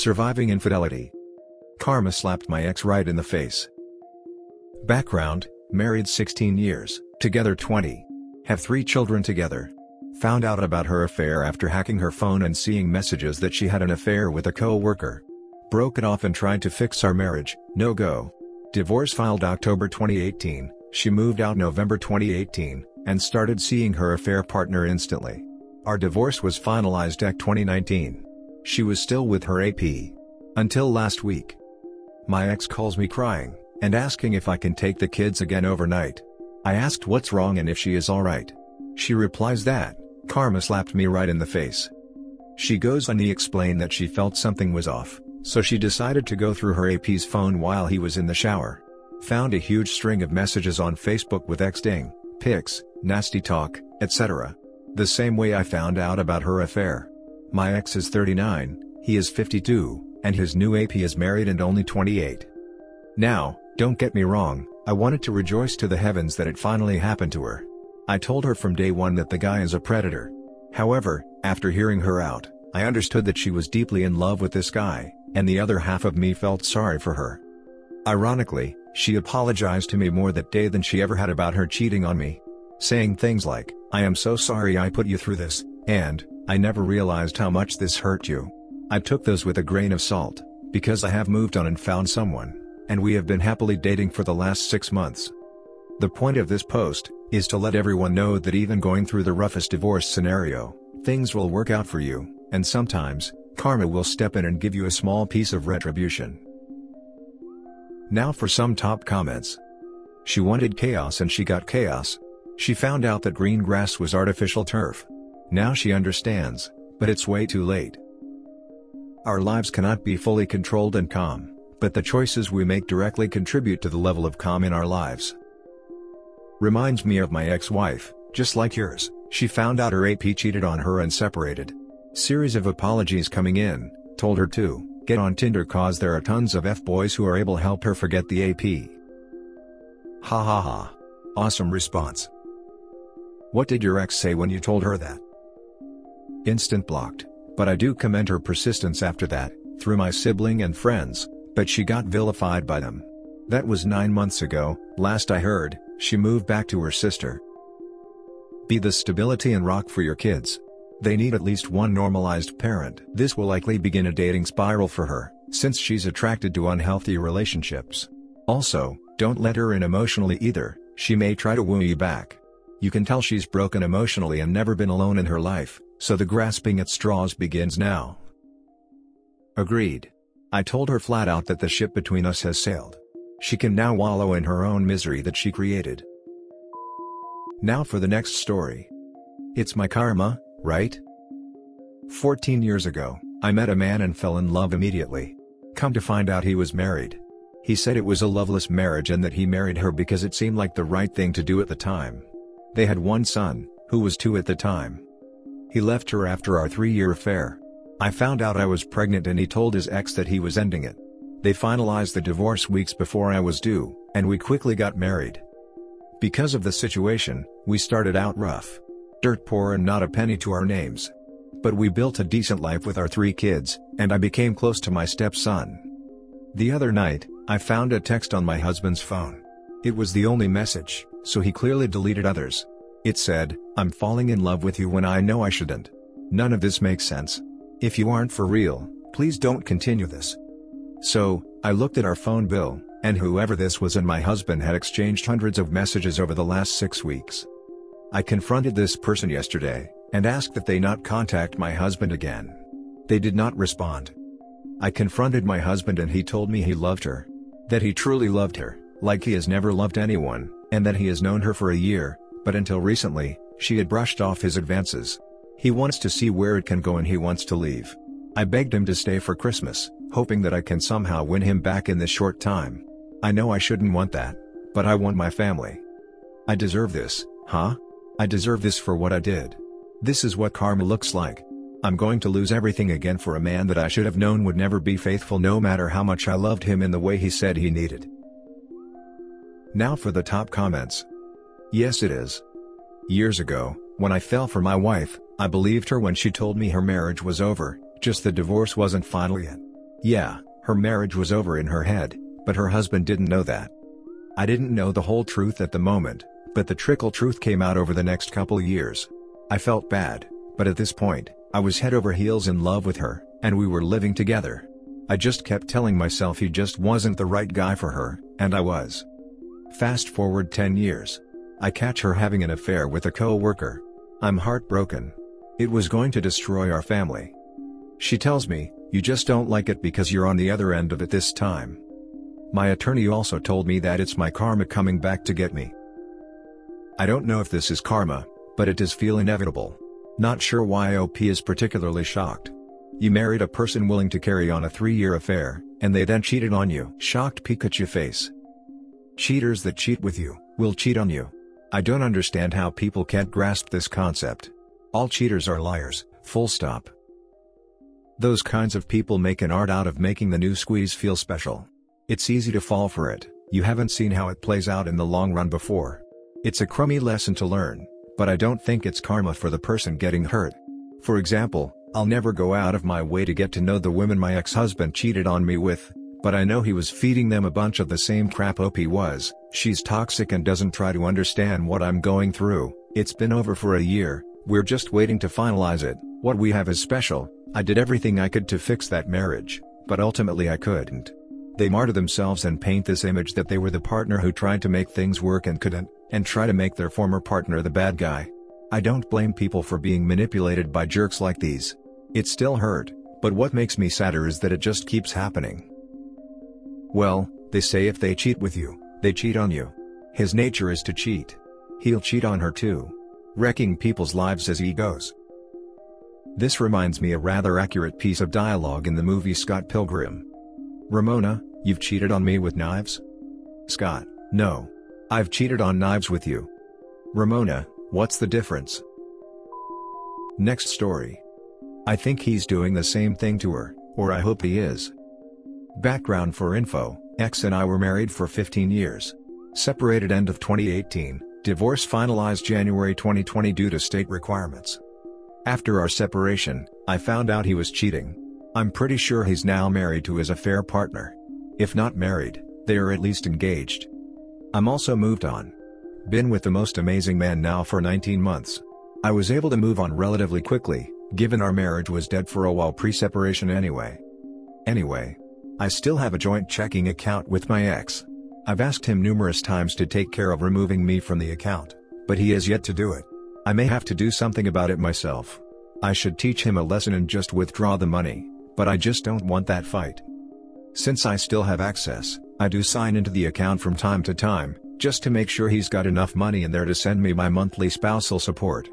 Surviving infidelity. Karma slapped my ex right in the face. Background: married 16 years, together 20. Have 3 children together. Found out about her affair after hacking her phone and seeing messages that she had an affair with a co-worker. Broke it off and tried to fix our marriage, no go. Divorce filed October 2018, she moved out November 2018, and started seeing her affair partner instantly. Our divorce was finalized at 2019. She was still with her AP. Until last week. My ex calls me crying, and asking if I can take the kids again overnight. I asked what's wrong and if she is alright. She replies that, karma slapped me right in the face. She goes on to explain that she felt something was off, so she decided to go through her AP's phone while he was in the shower. Found a huge string of messages on Facebook with texting, pics, nasty talk, etc. The same way I found out about her affair. My ex is 39, he is 52, and his new AP is married and only 28. Now, don't get me wrong, I wanted to rejoice to the heavens that it finally happened to her. I told her from day one that the guy is a predator. However, after hearing her out, I understood that she was deeply in love with this guy, and the other half of me felt sorry for her. Ironically, she apologized to me more that day than she ever had about her cheating on me. Saying things like, "I am so sorry I put you through this," and, "I never realized how much this hurt you." I took those with a grain of salt, because I have moved on and found someone, and we have been happily dating for the last 6 months. The point of this post is to let everyone know that even going through the roughest divorce scenario, things will work out for you, and sometimes, karma will step in and give you a small piece of retribution. Now for some top comments. She wanted chaos and she got chaos. She found out that green grass was artificial turf. Now she understands, but it's way too late. Our lives cannot be fully controlled and calm, but the choices we make directly contribute to the level of calm in our lives. Reminds me of my ex-wife, just like yours, she found out her AP cheated on her and separated. Series of apologies coming in, told her to get on Tinder cause there are tons of F-boys who are able to help her forget the AP. Ha ha ha. Awesome response. What did your ex say when you told her that? Instant blocked, but I do commend her persistence after that, through my sibling and friends, but she got vilified by them. That was 9 months ago, last I heard, she moved back to her sister. Be the stability and rock for your kids. They need at least one normalized parent. This will likely begin a dating spiral for her, since she's attracted to unhealthy relationships. Also, don't let her in emotionally either, she may try to woo you back. You can tell she's broken emotionally and never been alone in her life, so the grasping at straws begins now. Agreed. I told her flat out that the ship between us has sailed. She can now wallow in her own misery that she created. Now for the next story. It's my karma, right? 14 years ago, I met a man and fell in love immediately. Come to find out he was married. He said it was a loveless marriage and that he married her because it seemed like the right thing to do at the time. They had one son, who was 2 at the time. He left her after our 3-year affair. I found out I was pregnant and he told his ex that he was ending it. They finalized the divorce weeks before I was due, and we quickly got married. Because of the situation, we started out rough. Dirt poor and not a penny to our names. But we built a decent life with our 3 kids, and I became close to my stepson. The other night, I found a text on my husband's phone. It was the only message, so he clearly deleted others. It said, "I'm falling in love with you when I know I shouldn't. None of this makes sense. If you aren't for real, please don't continue this." So, I looked at our phone bill, and whoever this was and my husband had exchanged hundreds of messages over the last 6 weeks. I confronted this person yesterday, and asked that they not contact my husband again. They did not respond. I confronted my husband and he told me he loved her. That he truly loved her, like he has never loved anyone, and that he has known her for a year, but until recently, she had brushed off his advances. He wants to see where it can go and he wants to leave. I begged him to stay for Christmas, hoping that I can somehow win him back in this short time. I know I shouldn't want that, but I want my family. I deserve this, huh? I deserve this for what I did. This is what karma looks like. I'm going to lose everything again for a man that I should have known would never be faithful no matter how much I loved him in the way he said he needed. Now for the top comments. Yes it is. Years ago, when I fell for my wife, I believed her when she told me her marriage was over, just the divorce wasn't final yet. Yeah, her marriage was over in her head, but her husband didn't know that. I didn't know the whole truth at the moment, but the trickle truth came out over the next couple years. I felt bad, but at this point, I was head over heels in love with her, and we were living together. I just kept telling myself he just wasn't the right guy for her, and I was. Fast forward 10 years. I catch her having an affair with a co-worker. I'm heartbroken. It was going to destroy our family. She tells me, "You just don't like it because you're on the other end of it this time." My attorney also told me that it's my karma coming back to get me. I don't know if this is karma, but it does feel inevitable. Not sure why OP is particularly shocked. You married a person willing to carry on a 3-year affair, and they then cheated on you. Shocked Pikachu face. Cheaters that cheat with you, will cheat on you. I don't understand how people can't grasp this concept. All cheaters are liars, full stop. Those kinds of people make an art out of making the new squeeze feel special. It's easy to fall for it, you haven't seen how it plays out in the long run before. It's a crummy lesson to learn, but I don't think it's karma for the person getting hurt. For example, I'll never go out of my way to get to know the women my ex-husband cheated on me with, but I know he was feeding them a bunch of the same crap OP was. She's toxic and doesn't try to understand what I'm going through. It's been over for a year, we're just waiting to finalize it. What we have is special. I did everything I could to fix that marriage, but ultimately I couldn't. They martyr themselves and paint this image that they were the partner who tried to make things work and couldn't, and try to make their former partner the bad guy. I don't blame people for being manipulated by jerks like these. It still hurt, but what makes me sadder is that it just keeps happening. Well, they say if they cheat with you, they cheat on you. His nature is to cheat. He'll cheat on her too. Wrecking people's lives as he goes. This reminds me a rather accurate piece of dialogue in the movie Scott Pilgrim. "Ramona, you've cheated on me with knives?" Scott, "No. I've cheated on knives with you." Ramona, "What's the difference?" Next story. I think he's doing the same thing to her, or I hope he is. Background for info, ex and I were married for 15 years. Separated end of 2018, divorce finalized January 2020 due to state requirements. After our separation, I found out he was cheating. I'm pretty sure he's now married to his affair partner. If not married, they are at least engaged. I'm also moved on. Been with the most amazing man now for 19 months. I was able to move on relatively quickly, given our marriage was dead for a while pre-separation anyway. Anyway, I still have a joint checking account with my ex. I've asked him numerous times to take care of removing me from the account, but he has yet to do it. I may have to do something about it myself. I should teach him a lesson and just withdraw the money, but I just don't want that fight. Since I still have access, I do sign into the account from time to time, just to make sure he's got enough money in there to send me my monthly spousal support.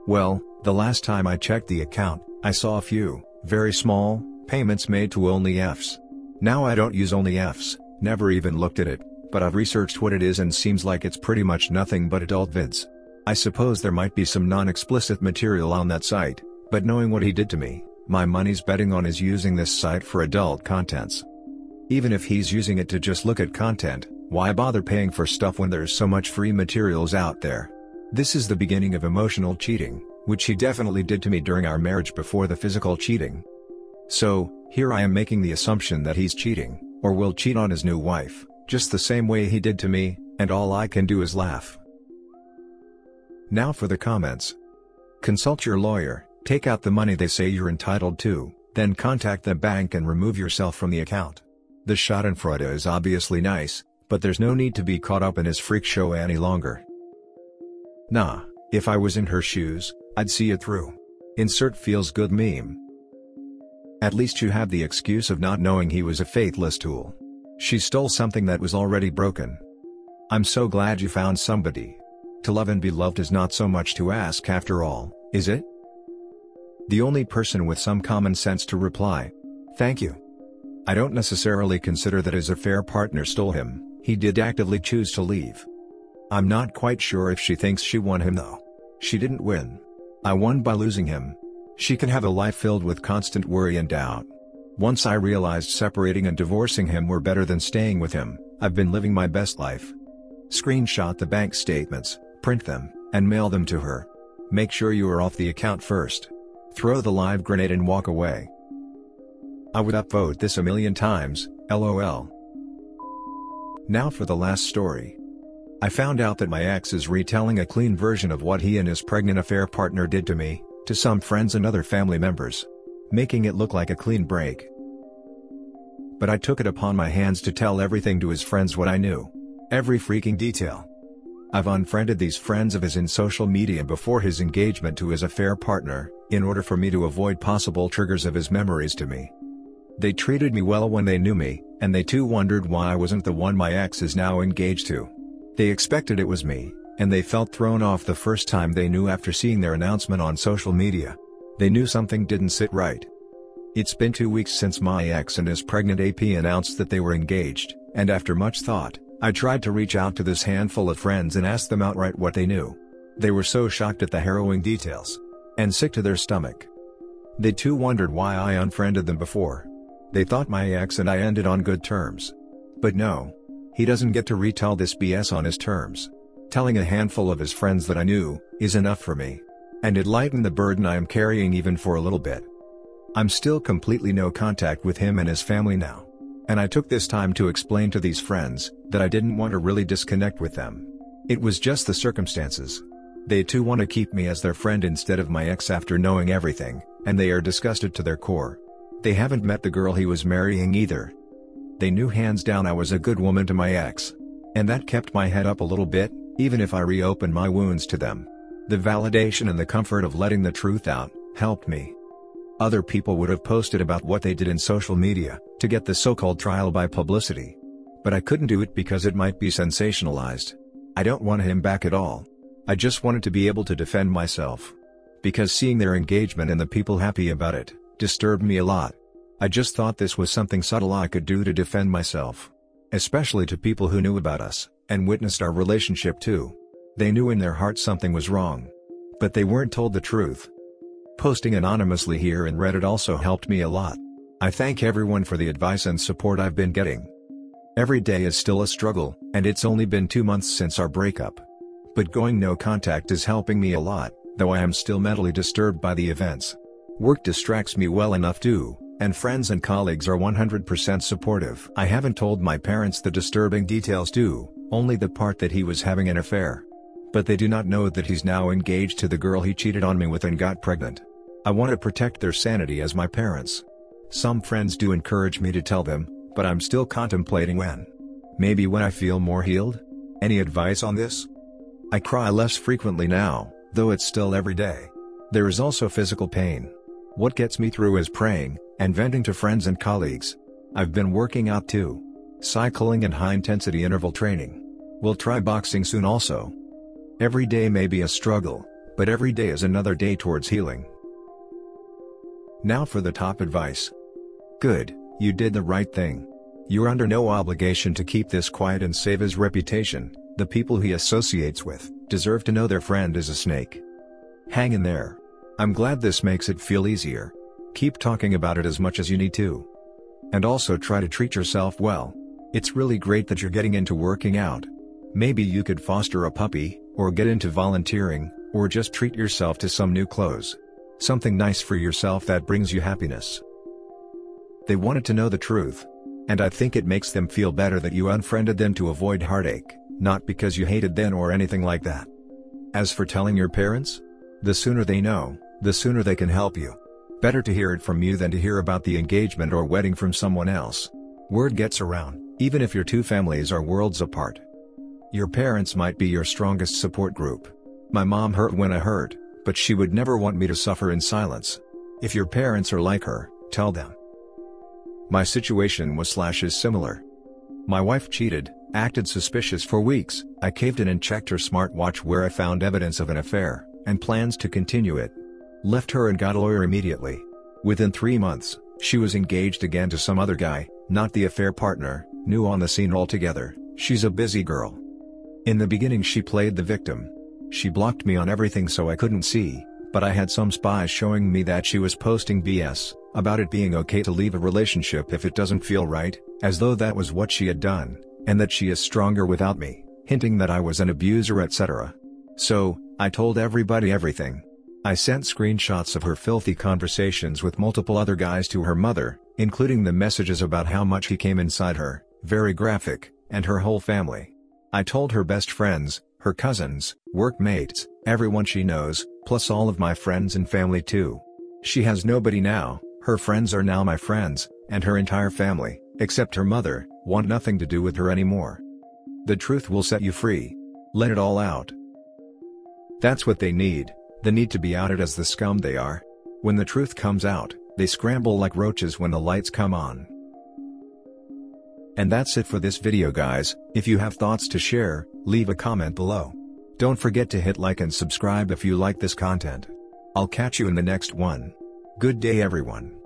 Well, the last time I checked the account, I saw a few, very small, payments made to OnlyFs. Now I don't use OnlyFs, never even looked at it, but I've researched what it is and seems like it's pretty much nothing but adult vids. I suppose there might be some non-explicit material on that site, but knowing what he did to me, my money's betting on his using this site for adult contents. Even if he's using it to just look at content, why bother paying for stuff when there's so much free materials out there? This is the beginning of emotional cheating, which he definitely did to me during our marriage before the physical cheating. So, here I am making the assumption that he's cheating, or will cheat on his new wife, just the same way he did to me, and all I can do is laugh. Now for the comments. Consult your lawyer, take out the money they say you're entitled to, then contact the bank and remove yourself from the account. The schadenfreude is obviously nice, but there's no need to be caught up in his freak show any longer. Nah, if I was in her shoes, I'd see it through. Insert feels good meme. At least you have the excuse of not knowing he was a faithless tool. She stole something that was already broken. I'm so glad you found somebody. To love and be loved is not so much to ask after all, is it? The only person with some common sense to reply, "Thank you." I don't necessarily consider that his affair partner stole him, he did actively choose to leave. I'm not quite sure if she thinks she won him though. She didn't win. I won by losing him. She can have a life filled with constant worry and doubt. Once I realized separating and divorcing him were better than staying with him, I've been living my best life. Screenshot the bank statements, print them, and mail them to her. Make sure you are off the account first. Throw the live grenade and walk away. I would upvote this a million times, lol. Now for the last story. I found out that my ex is retelling a clean version of what he and his pregnant affair partner did to me, to some friends and other family members, making it look like a clean break. But I took it upon my hands to tell everything to his friends, what I knew. Every freaking detail. I've unfriended these friends of his in social media before his engagement to his affair partner, in order for me to avoid possible triggers of his memories to me. They treated me well when they knew me, and they too wondered why I wasn't the one my ex is now engaged to. They expected it was me, and they felt thrown off the first time they knew after seeing their announcement on social media. They knew something didn't sit right. It's been 2 weeks since my ex and his pregnant AP announced that they were engaged, and after much thought, I tried to reach out to this handful of friends and ask them outright what they knew. They were so shocked at the harrowing details, and sick to their stomach. They too wondered why I unfriended them before. They thought my ex and I ended on good terms. But no. He doesn't get to retell this BS on his terms. Telling a handful of his friends that I knew, is enough for me. And it lightened the burden I am carrying even for a little bit. I'm still completely no contact with him and his family now. And I took this time to explain to these friends, that I didn't want to really disconnect with them. It was just the circumstances. They too want to keep me as their friend instead of my ex after knowing everything, and they are disgusted to their core. They haven't met the girl he was marrying either. They knew hands down I was a good woman to my ex. And that kept my head up a little bit, even if I reopened my wounds to them. The validation and the comfort of letting the truth out, helped me. Other people would have posted about what they did in social media, to get the so-called trial by publicity. But I couldn't do it because it might be sensationalized. I don't want him back at all. I just wanted to be able to defend myself. Because seeing their engagement and the people happy about it, disturbed me a lot. I just thought this was something subtle I could do to defend myself. Especially to people who knew about us, and witnessed our relationship too. They knew in their heart something was wrong. But they weren't told the truth. Posting anonymously here in Reddit also helped me a lot. I thank everyone for the advice and support I've been getting. Every day is still a struggle, and it's only been 2 months since our breakup. But going no contact is helping me a lot, though I am still mentally disturbed by the events. Work distracts me well enough too, and friends and colleagues are 100% supportive. I haven't told my parents the disturbing details too, only the part that he was having an affair. But they do not know that he's now engaged to the girl he cheated on me with and got pregnant. I want to protect their sanity as my parents. Some friends do encourage me to tell them, but I'm still contemplating when. Maybe when I feel more healed? Any advice on this? I cry less frequently now, though it's still every day. There is also physical pain. What gets me through is praying, and venting to friends and colleagues. I've been working out too. Cycling and high-intensity interval training. We'll try boxing soon also. Every day may be a struggle, but every day is another day towards healing. Now for the top advice. Good, you did the right thing. You're under no obligation to keep this quiet and save his reputation. The people he associates with deserve to know their friend is a snake. Hang in there. I'm glad this makes it feel easier. Keep talking about it as much as you need to. And also try to treat yourself well. It's really great that you're getting into working out. Maybe you could foster a puppy, or get into volunteering, or just treat yourself to some new clothes. Something nice for yourself that brings you happiness. They wanted to know the truth. And I think it makes them feel better that you unfriended them to avoid heartache, not because you hated them or anything like that. As for telling your parents, the sooner they know, the sooner they can help you. Better to hear it from you than to hear about the engagement or wedding from someone else. Word gets around, even if your two families are worlds apart. Your parents might be your strongest support group. My mom hurt when I hurt, but she would never want me to suffer in silence. If your parents are like her, tell them. My situation was/is similar. My wife cheated, acted suspicious for weeks. I caved in and checked her smartwatch where I found evidence of an affair, and plans to continue it. Left her and got a lawyer immediately. Within 3 months, she was engaged again to some other guy, not the affair partner, new on the scene altogether. She's a busy girl. In the beginning she played the victim. She blocked me on everything so I couldn't see, but I had some spies showing me that she was posting BS, about it being okay to leave a relationship if it doesn't feel right, as though that was what she had done, and that she is stronger without me, hinting that I was an abuser etc. So, I told everybody everything. I sent screenshots of her filthy conversations with multiple other guys to her mother, including the messages about how much he came inside her, very graphic, and her whole family. I told her best friends, her cousins, workmates, everyone she knows, plus all of my friends and family too. She has nobody now, her friends are now my friends, and her entire family, except her mother, want nothing to do with her anymore. The truth will set you free. Let it all out. That's what they need to be outed as the scum they are. When the truth comes out, they scramble like roaches when the lights come on. And that's it for this video guys. If you have thoughts to share, leave a comment below. Don't forget to hit like and subscribe if you like this content. I'll catch you in the next one. Good day everyone.